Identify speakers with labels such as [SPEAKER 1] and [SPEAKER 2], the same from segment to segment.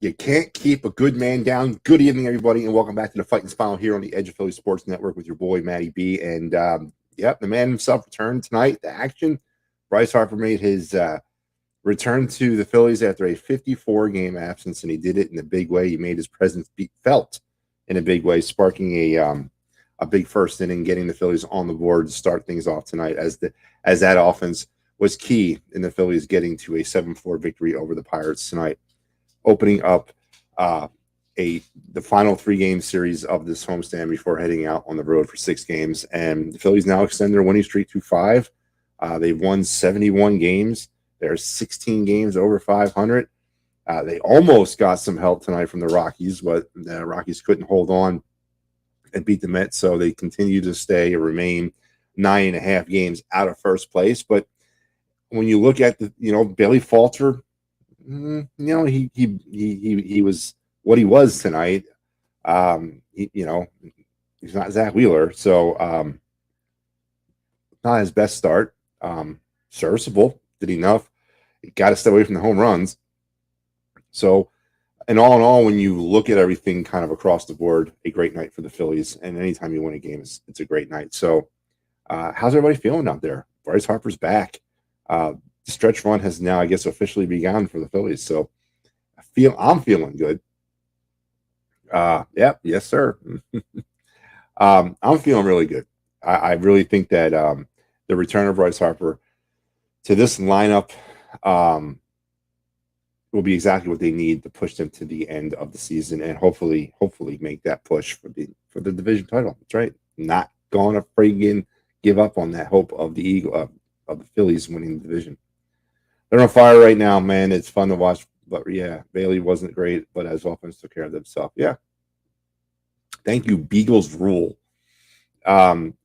[SPEAKER 1] You can't keep a good man down. Good evening, everybody, and welcome back to the Phightins Final here on the Edge of Philly Sports Network with your boy, Matty B. And, yep, the man himself returned tonight. The action. Bryce Harper made his return to the Phillies after a 54-game absence, and he did it in a big way. He made his presence felt in a big way, sparking a big first inning, getting the Phillies on the board to start things off tonight as that offense was key in the Phillies getting to a 7-4 victory over the Pirates tonight, opening up the final 3-game series of this homestand before heading out on the road for 6 games. And the Phillies now extend their winning streak to 5. They've won 71 games. There's 16 games over 500. They almost got some help tonight from the Rockies, but the Rockies couldn't hold on and beat the Mets, so they continue to remain 9.5 games out of first place. But when you look at Bailey Falter, he was what he was tonight. He's not Zach Wheeler, so not his best start. Serviceable, did enough. He got to stay away from the home runs. So, and all in all, when you look at everything kind of across the board, a great night for the Phillies. And anytime you win a game, it's a great night. So, how's everybody feeling out there? Bryce Harper's back. The stretch run has now, I guess, officially begun for the Phillies. So, I'm feeling good. Yes, sir. I'm feeling really good. I really think that the return of Bryce Harper to this lineup will be exactly what they need to push them to the end of the season and hopefully make that push for the division title. That's right. Not going to friggin' give up on that hope of the of the Phillies winning the division. They're on fire right now, man. It's fun to watch. But yeah, Bailey wasn't great, but as offense took care of themselves. Yeah. Thank you, Beagles rule.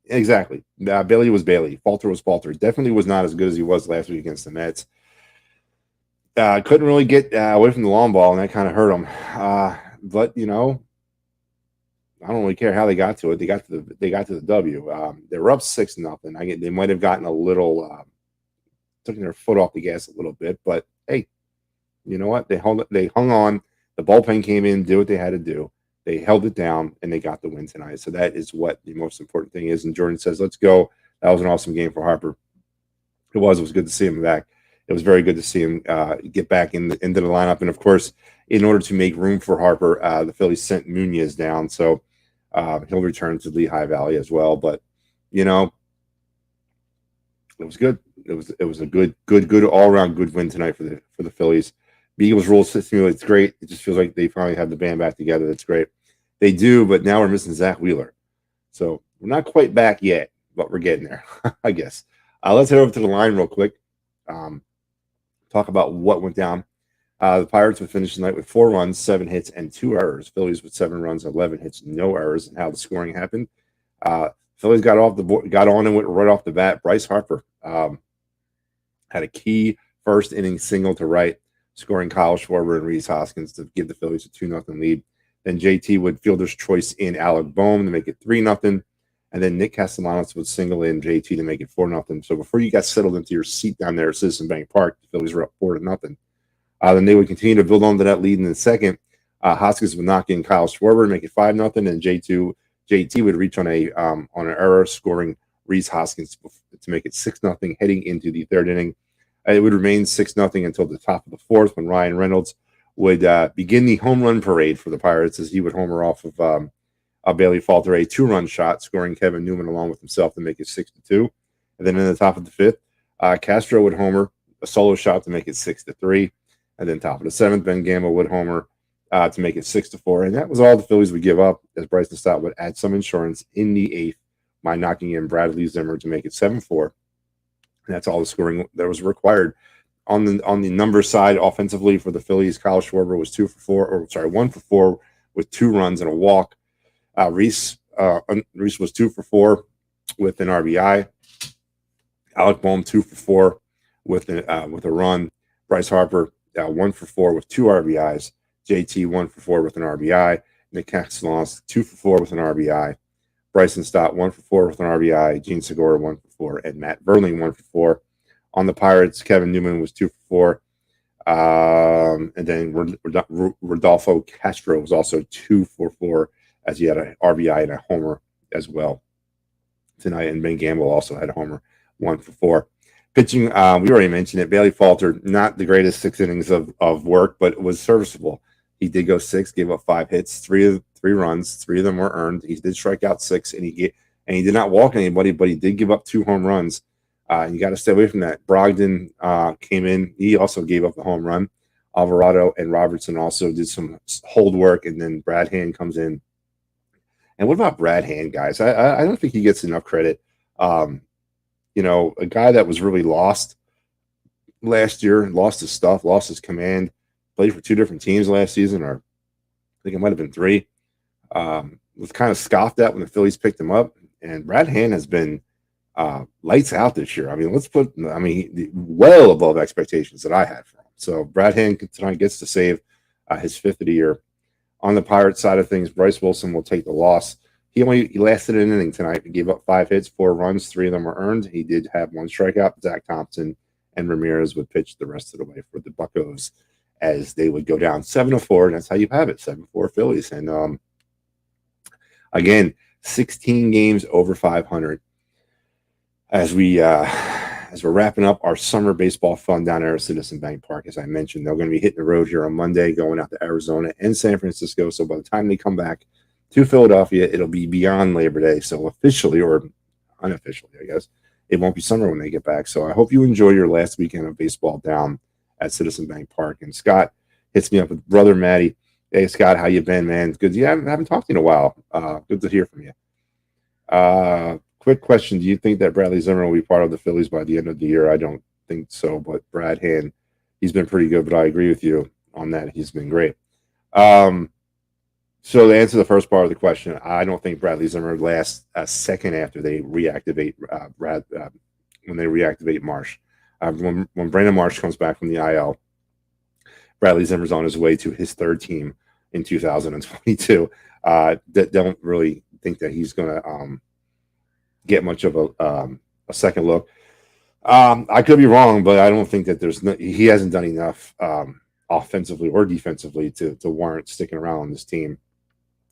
[SPEAKER 1] Exactly. Bailey was Bailey. Falter was Falter. Definitely was not as good as he was last week against the Mets. Couldn't really get away from the long ball, and that kind of hurt him. But I don't really care how they got to it. They got to the W. They were up 6-0. They might have gotten a little taking their foot off the gas a little bit, but hey, you know what? They hung on. The bullpen came in, did what they had to do. They held it down, and they got the win tonight. So that is what the most important thing is. And Jordan says, let's go. That was an awesome game for Harper. It was good to see him back. It was very good to see him get back into the lineup. And, of course, in order to make room for Harper, the Phillies sent Nunez down. So he'll return to Lehigh Valley as well. But, it was good. It was a good all-around good win tonight for the Phillies. The Eagles rule system, it's great. It just feels like they finally have the band back together. That's great. They do, but now we're missing Zach Wheeler. So we're not quite back yet, but we're getting there, I guess. Let's head over to the line real quick. Talk about what went down. The Pirates would finish the night with 4 runs, 7 hits, and 2 errors. Phillies with 7 runs, 11 hits, no errors, and how the scoring happened. Phillies got on and went right off the bat. Bryce Harper had a key first inning single to right, scoring Kyle Schwarber and Rhys Hoskins to give the Phillies a 2-0 lead. Then JT would fielder's choice in Alec Boehm to make it 3-0. And then Nick Castellanos would single in JT to make it 4-0. So before you got settled into your seat down there at Citizen Bank Park, the Phillies were up 4-0. Then they would continue to build on to that lead in the second. Hoskins would knock in Kyle Schwarber and make it 5-0. And JT would reach on an error, scoring Rhys Hoskins to make it 6-0 heading into the third inning. It would remain 6-0 until the top of the fourth, when Ryan Reynolds would begin the home run parade for the Pirates, as he would homer off of Bailey Falter, a 2-run shot, scoring Kevin Newman along with himself to make it 6-2. And then in the top of the fifth, Castro would homer a solo shot to make it 6-3. And then top of the seventh, Ben Gamble would homer to make it 6-4. And that was all the Phillies would give up, as Bryson Stott would add some insurance in the eighth by knocking in Bradley Zimmer to make it 7-4. And that's all the scoring that was required. On the number side, offensively for the Phillies, Kyle Schwarber was 1 for 4 with 2 runs and a walk. Rhys was 2 for 4 with an RBI. Alec Boehm 2 for 4 with a run. Bryce Harper 1 for 4 with 2 RBIs. JT 1 for 4 with an RBI. Nick Castellanos 2 for 4 with an RBI. Bryson Stott 1 for 4 with an RBI. Gene Segura 1 for 4, and Matt Verling 1 for 4. On the Pirates, Kevin Newman was 2 for And then Rodolfo Castro was also 2 for 4 as he had an RBI and a homer as well tonight. And Ben Gamble also had a homer, 1 for 4. Pitching, we already mentioned it. Bailey Falter, not the greatest 6 innings of work, but it was serviceable. He did go 6, gave up 5 hits, three runs. 3 of them were earned. He did strike out 6, and he did not walk anybody, but he did give up 2 home runs. And you got to stay away from that. Brogdon came in. He also gave up the home run. Alvarado and Robertson also did some hold work, and then Brad Hand comes in. And what about Brad Hand, guys? I don't think he gets enough credit. A guy that was really lost last year, lost his stuff, lost his command, played for 2 different teams last season, or I think it might have been 3. Was kind of scoffed at when the Phillies picked him up. And Brad Hand has been lights out this year. I mean, well above expectations that I had for him. So Brad Hand tonight gets to save his 5th of the year. On the Pirates side of things, Bryce Wilson will take the loss. He lasted an inning tonight. He gave up 5 hits, 4 runs, 3 of them were earned. He did have 1 strikeout. Zach Thompson and Ramirez would pitch the rest of the way for the Buccos as they would go down 7-4, and that's how you have it, 7-4 Phillies. And again, 16 games over 500. As we're wrapping up our summer baseball fun down there at Citizen Bank Park, as I mentioned, they're going to be hitting the road here on Monday, going out to Arizona and San Francisco. So by the time they come back to Philadelphia, it'll be beyond Labor Day. So officially or unofficially, I guess, it won't be summer when they get back. So I hope you enjoy your last weekend of baseball down at Citizen Bank Park. And Scott hits me up with brother Matty. Hey, Scott, how you been, man? Good. Yeah, I haven't talked to you in a while. Good to hear from you. Quick question. Do you think that Bradley Zimmer will be part of the Phillies by the end of the year? I don't think so, but Brad Hand, he's been pretty good, but I agree with you on that. He's been great. So to answer the first part of the question, I don't think Bradley Zimmer lasts a second after they reactivate when they reactivate Marsh. When Brandon Marsh comes back from the IL, Bradley Zimmer's on his way to his 3rd team in 2022. Don't really think that he's going to get much of a second look. I could be wrong, but I don't think that he hasn't done enough offensively or defensively to warrant sticking around on this team.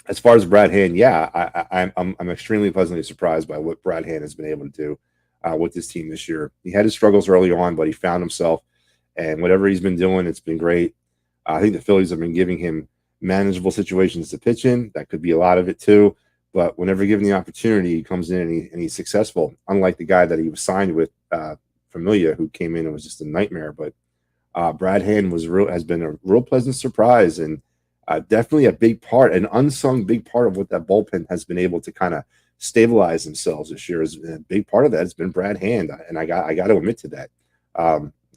[SPEAKER 1] As far as Brad Hand, yeah, I'm extremely pleasantly surprised by what Brad Hand has been able to do with this team this year. He had his struggles early on, but he found himself, and whatever he's been doing, it's been great. I think the Phillies have been giving him manageable situations to pitch in. That could be a lot of it too. But whenever given the opportunity, he comes in and he's successful. Unlike the guy that he was signed with, Familia, who came in and was just a nightmare. But Brad Hand has been a real pleasant surprise, and definitely a big part, an unsung big part of what that bullpen has been able to kind of stabilize themselves this year. Is a big part of that has been Brad Hand, and I got to admit to that.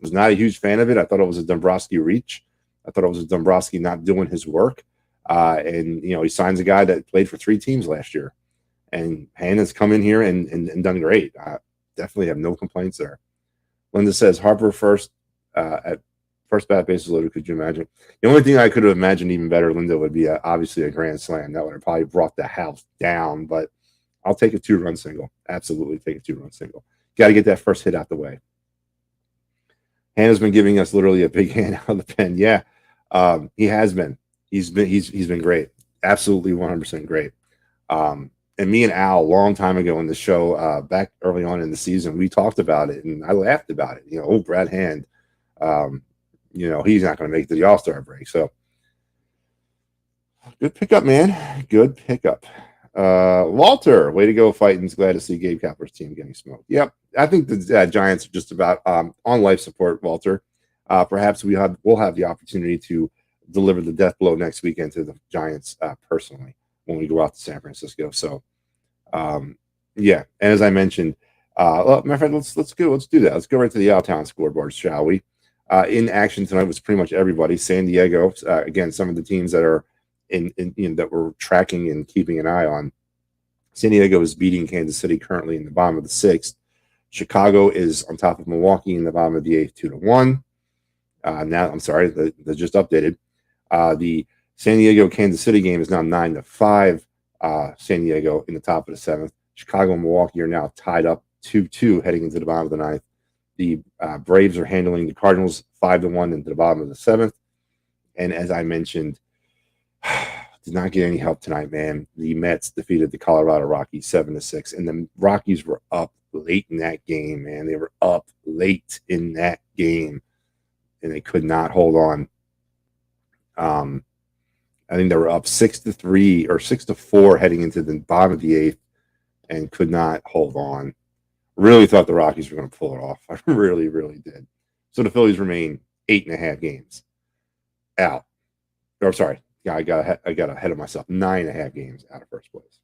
[SPEAKER 1] Was not a huge fan of it. I thought it was a Dombrowski reach. I thought it was a Dombrowski not doing his work. And he signs a guy that played for 3 teams last year, and Hand has come in here and done great. I definitely have no complaints there. Linda says Harper first at first bat, bases loaded. Could you imagine? The only thing I could have imagined even better, Linda, would be obviously a grand slam. That would have probably brought the house down. But I'll take a 2-run single. Absolutely take a 2-run single. Got to get that first hit out the way. Hand has been giving us literally a big hand out of the pen. Yeah, he has been. He's been great, absolutely 100% great. And me and Al, a long time ago in the show, back early on in the season, we talked about it, and I laughed about it. Brad Hand, he's not going to make it to the All-Star break. So good pickup, man. Good pickup. Walter, way to go, Phightins. Glad to see Gabe Kapler's team getting smoked. Yep, I think the Giants are just about on life support, Walter. Perhaps we'll have the opportunity to deliver the death blow next weekend to the Giants personally when we go out to San Francisco. So, yeah. And as I mentioned, my friend, let's do that. Let's go right to the out-of-town scoreboard, shall we? In action tonight was pretty much everybody. San Diego, again, some of the teams that are that we're tracking and keeping an eye on. San Diego is beating Kansas City currently in the bottom of the 6th. Chicago is on top of Milwaukee in the bottom of the 8th, 2-1. Now, I'm sorry, they just updated. The San Diego Kansas City game is now 9-5. San Diego in the top of the 7th. Chicago and Milwaukee are now tied up 2-2 heading into the bottom of the 9th. The Braves are handling the Cardinals 5-1 into the bottom of the seventh. And as I mentioned, did not get any help tonight, man. The Mets defeated the Colorado Rockies 7-6, and the Rockies were up late in that game, man. They were up late in that game, and they could not hold on. I think they were up 6-3 or 6-4 heading into the bottom of the eighth, and could not hold on. Really thought the Rockies were going to pull it off. I really, really did. So the Phillies remain 8.5 games out. Or sorry, yeah, I got ahead of myself. 9.5 games out of first place.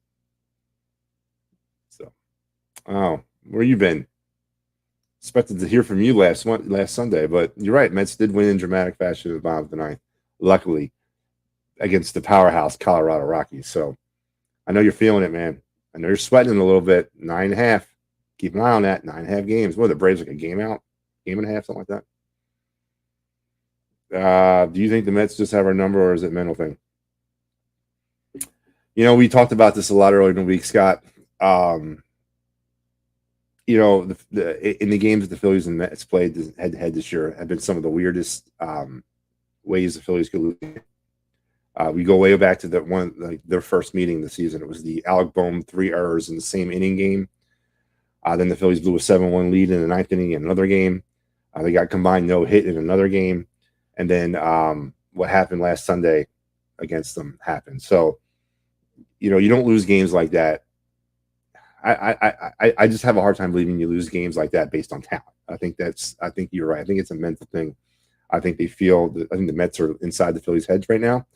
[SPEAKER 1] So, where you been? Expected to hear from you last Sunday, but you're right. Mets did win in dramatic fashion at the bottom of the ninth. Luckily, against the powerhouse Colorado Rockies. So, I know you're feeling it, man. I know you're sweating a little bit. 9.5. Keep an eye on that. 9.5 games. What are the Braves, like a game out? Game and a half, something like that? Do you think the Mets just have our number, or is it a mental thing? You know, we talked about this a lot earlier in the week, Scott. You know, in the games that the Phillies and Mets played head-to-head this year have been some of the weirdest ways the Phillies could lose. We go way back to their first meeting of the season. It was the Alec Bohm 3 errors in the same inning game. Then the Phillies blew a 7-1 lead in the ninth inning in another game. They got combined no hit in another game. And then what happened last Sunday against them happened. So, you know, you don't lose games like that. I just have a hard time believing you lose games like that based on talent. I think you're right. I think it's a mental thing. I think the Mets are inside the Phillies' heads right now.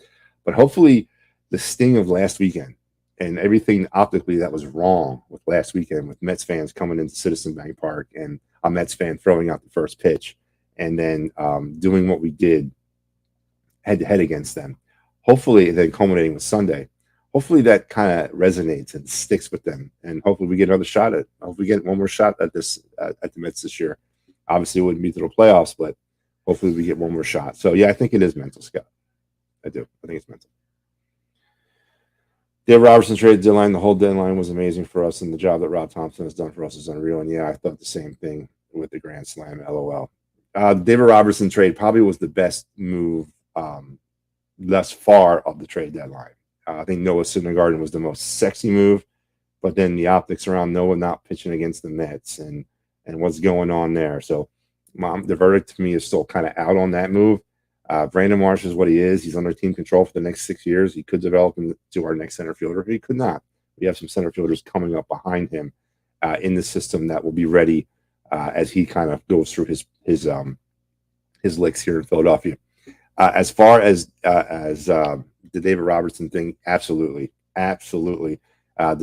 [SPEAKER 1] But hopefully the sting of last weekend and everything optically that was wrong with last weekend, with Mets fans coming into Citizen Bank Park and a Mets fan throwing out the first pitch and then doing what we did head-to-head against them, hopefully then culminating with Sunday, hopefully that kind of resonates and sticks with them. And hopefully we get another shot at hopefully we get one more shot at this at the Mets this year. Obviously it wouldn't be through the playoffs, but hopefully we get one more shot. So, yeah, I think it is mental, Scott. I do. I think it's mental. Dave Robertson trade deadline. The whole deadline was amazing for us, and the job that Rob Thompson has done for us is unreal. And, yeah, I thought the same thing with the Grand Slam, LOL. The David Robertson trade probably was the best move thus far of the trade deadline. I think Noah Syndergaard was the most sexy move, but then the optics around Noah not pitching against the Mets and what's going on there. So, the verdict to me is still kind of out on that move. Brandon Marsh is what he is. He's under team control for the next 6 years. He could develop into our next center fielder. He could not. We have some center fielders coming up behind him in the system that will be ready as he kind of goes through his licks here in Philadelphia. As far as the David Robertson thing, absolutely. The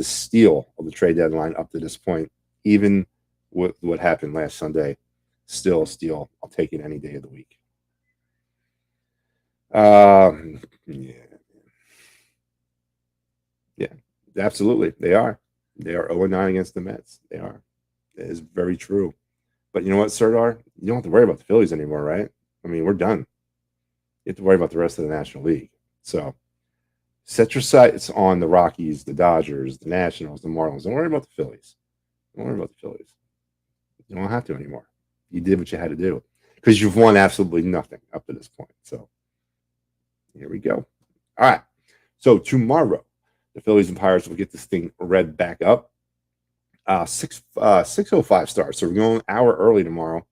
[SPEAKER 1] steal of the trade deadline up to this point, even with what happened last Sunday, still a steal. I'll take it any day of the week. Yeah, absolutely. They are 0-9 against the Mets. They are. It is very true. But you know what, Serdar? You don't have to worry about the Phillies anymore, right? I mean, we're done. You have to worry about the rest of the National League. So set your sights on the Rockies, the Dodgers, the Nationals, the Marlins. Don't worry about the Phillies. Don't worry about the Phillies. You don't have to anymore. You did what you had to do because you've won absolutely nothing up to this point. So here we go. All right. So tomorrow, the Phillies and Pirates will get this thing read back up. 6:05 start. So we're going an hour early tomorrow.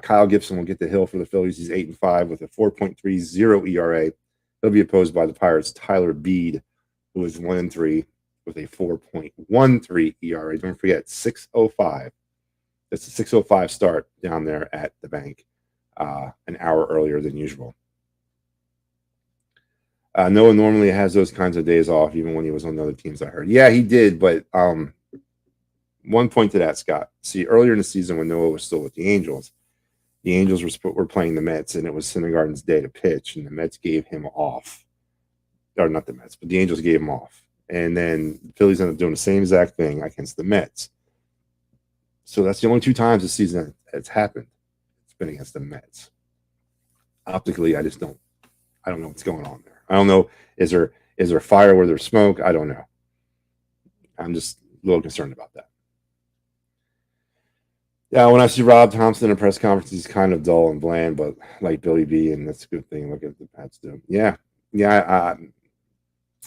[SPEAKER 1] Kyle Gibson will get the hill for the Phillies. He's 8-5 with a 4.30 ERA. He'll be opposed by the Pirates' Tyler Beede, who is 1-3 with a 4.13 ERA. Don't forget, 6:05. That's a 6:05 start down there at the bank, an hour earlier than usual. Noah normally has those kinds of days off, even when he was on other teams, I heard. Yeah, he did, but one point to that, Scott. See, earlier in the season when Noah was still with the Angels were playing the Mets, and it was Syndergaard's day to pitch, and the Mets gave him off. Or not the Mets, but the Angels gave him off. And then the Phillies ended up doing the same exact thing against the Mets. So that's the only 2 times this season it's happened. It's been against the Mets. Optically, I don't know what's going on there. I don't know. Is there fire where there's smoke? I don't know. I'm just a little concerned about that. Yeah, when I see Rob Thompson in press conferences, he's kind of dull and bland, but like Billy B, and that's a good thing. Look at the Pats do. Yeah, yeah.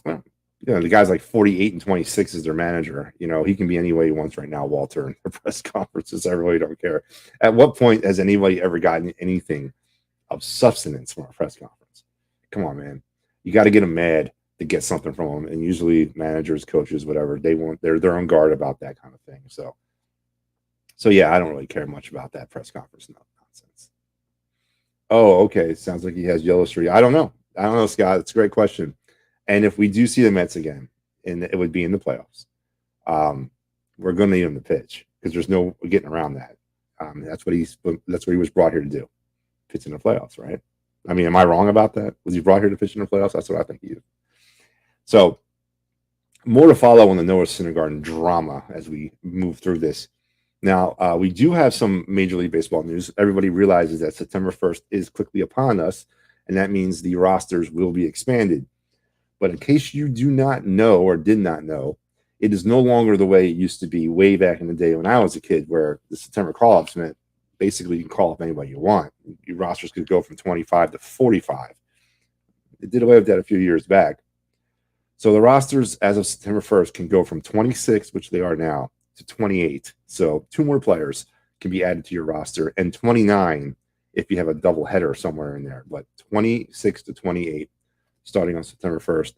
[SPEAKER 1] Well, the guy's like 48 and 26 as their manager. He can be any way he wants right now, Walter, in the press conferences. I really don't care. At what point has anybody ever gotten anything of substance from a press conference? Come on, man. You got to get them mad to get something from them. And usually managers, coaches, whatever, they're on guard about that kind of thing. So yeah, I don't really care much about that press conference nonsense. Oh, okay. Sounds like he has yellow streak. I don't know, Scott. It's a great question. And if we do see the Mets again, and it would be in the playoffs, um, we're going to need him to pitch because there's no getting around that. That's what he was brought here to do, pitch in the playoffs, right? I mean, am I wrong about that? Was he brought here to pitch in the playoffs? That's what I think he is. So more to follow on the Noah Syndergaard drama as we move through this. Now, we do have some Major League Baseball news. Everybody realizes that September 1st is quickly upon us, and that means the rosters will be expanded. But in case you do not know or did not know, it is no longer the way it used to be way back in the day when I was a kid, where the September call-ups meant basically you can call up anybody you want. Your rosters could go from 25 to 45. It did away with that a few years back. So the rosters as of September 1st can go from 26, which they are now, to 28. So 2 more players can be added to your roster, and 29 if you have a double header somewhere in there. But 26 to 28 starting on September 1st.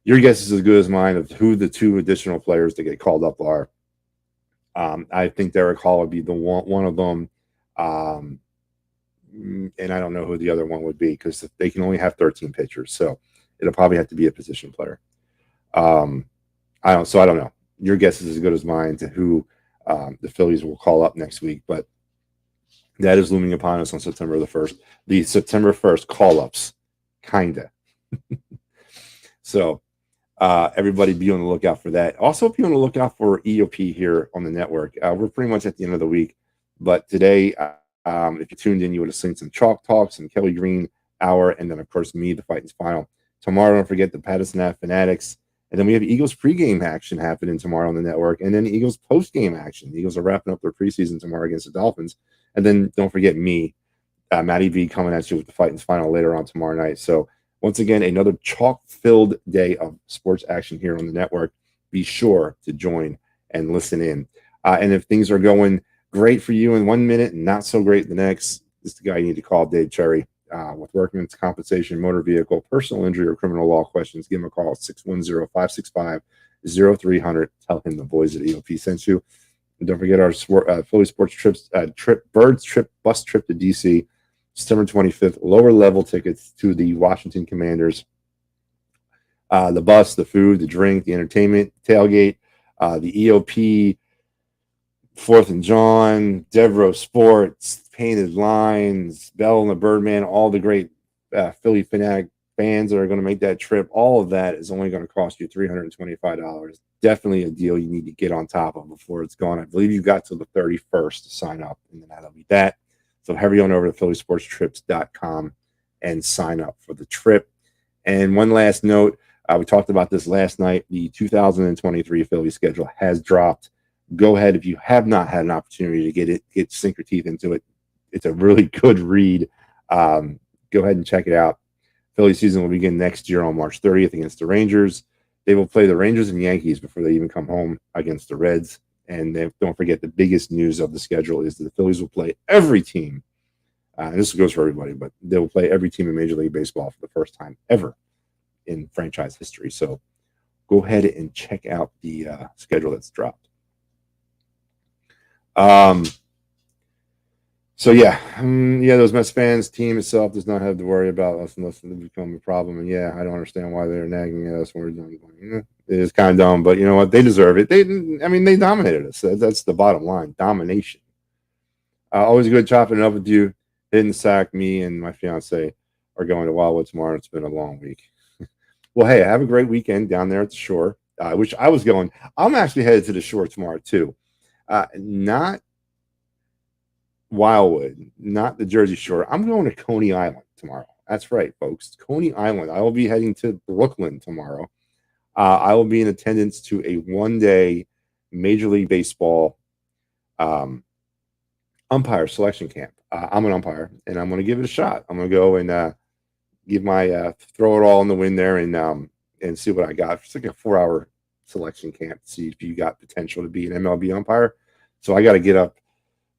[SPEAKER 1] Your guess is as good as mine of who the 2 additional players that get called up are. I think Derek Hall would be the one of them. And I don't know who the other one would be because they can only have 13 pitchers. So it'll probably have to be a position player. I don't know. Your guess is as good as mine to who the Phillies will call up next week, but that is looming upon us on September the 1st. The September 1st call-ups, kinda. So everybody be on the lookout for that. Also be on the lookout for EOP here on the network. We're pretty much at the end of the week, but today, if you tuned in, you would have seen some Chalk Talk, some Kelly Green Hour, and then, of course, me, the Phightins Final. Tomorrow, don't forget the Patterson Fanatics. And then we have Eagles pregame action happening tomorrow on the network, and then Eagles postgame action. The Eagles are wrapping up their preseason tomorrow against the Dolphins. And then don't forget me, Matty V, coming at you with the Phightins Final later on tomorrow night. So once again, another chalk-filled day of sports action here on the network. Be sure to join and listen in. And if things are going great for you in 1 minute and not so great the next, this is the guy you need to call, Dave Cherry. With workman's compensation, motor vehicle, personal injury, or criminal law questions, give him a call at 610-565-0300. Tell him the boys at EOP sent you. And don't forget our Philly Sports Birds trip, bus trip to DC, September 25th. Lower level tickets to the Washington Commanders. The bus, the food, the drink, the entertainment, tailgate, the EOP, 4th and John, Devereaux Sports, Painted Lines, Bell and the Birdman, all the great Philly fanatic fans that are going to make that trip. All of that is only going to cost you $325. Definitely a deal you need to get on top of before it's gone. I believe you got till the 31st to sign up, and then that'll be that. So hurry on over to phillysportstrips.com and sign up for the trip. And one last note, we talked about this last night. The 2023 Philly schedule has dropped. Go ahead if you have not had an opportunity to get sink your teeth into it. It's a really good read. Go ahead and check it out. Philly season will begin next year on March 30th against the Rangers. They will play the Rangers and Yankees before they even come home against the Reds. And don't forget, the biggest news of the schedule is that the Phillies will play every team. And this goes for everybody, but they will play every team in Major League Baseball for the first time ever in franchise history. So go ahead and check out the schedule that's dropped. Those Mets fans, team itself does not have to worry about us unless it becomes a problem. And I don't understand why they're nagging at us when we're doing it. It is kind of dumb, but you know what? They deserve it. They dominated us. That's the bottom line. Domination. Always good chopping it up with you. Hidden Sack, me and my fiance are going to Wildwood tomorrow. It's been a long week. Well, hey, have a great weekend down there at the shore. I wish I was going. I'm actually headed to the shore tomorrow too. Not Wildwood, not the Jersey Shore. I'm going to Coney Island tomorrow. That's right, folks. Coney Island. I will be heading to Brooklyn tomorrow. I will be in attendance to a one-day Major League Baseball umpire selection camp. I'm an umpire, and I'm going to give it a shot. I'm going to go and give my throw it all in the wind there and see what I got. It's like a 4-hour selection camp to see if you got potential to be an MLB umpire. So I got to get up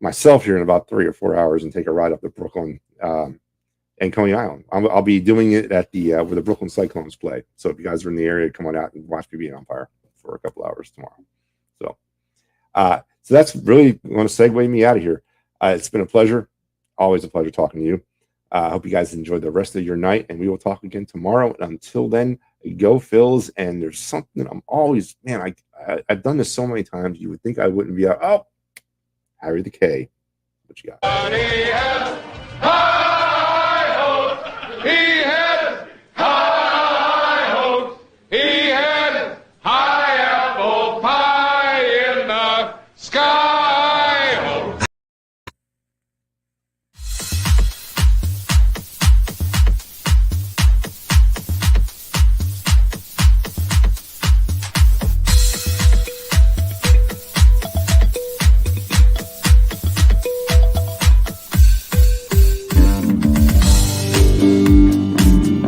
[SPEAKER 1] myself here in about 3 or 4 hours and take a ride up to Brooklyn and Coney Island. I'll be doing it at the where the Brooklyn Cyclones play. So if you guys are in the area, come on out and watch me be an umpire for a couple hours tomorrow. So that's really going to segue me out of here. It's been a pleasure. Always a pleasure talking to you. I hope you guys enjoy the rest of your night, and we will talk again tomorrow. And until then, go Phils. And there's something I'm always, man, I've done this so many times. You would think I wouldn't be out. Oh, Harry the K. What you got?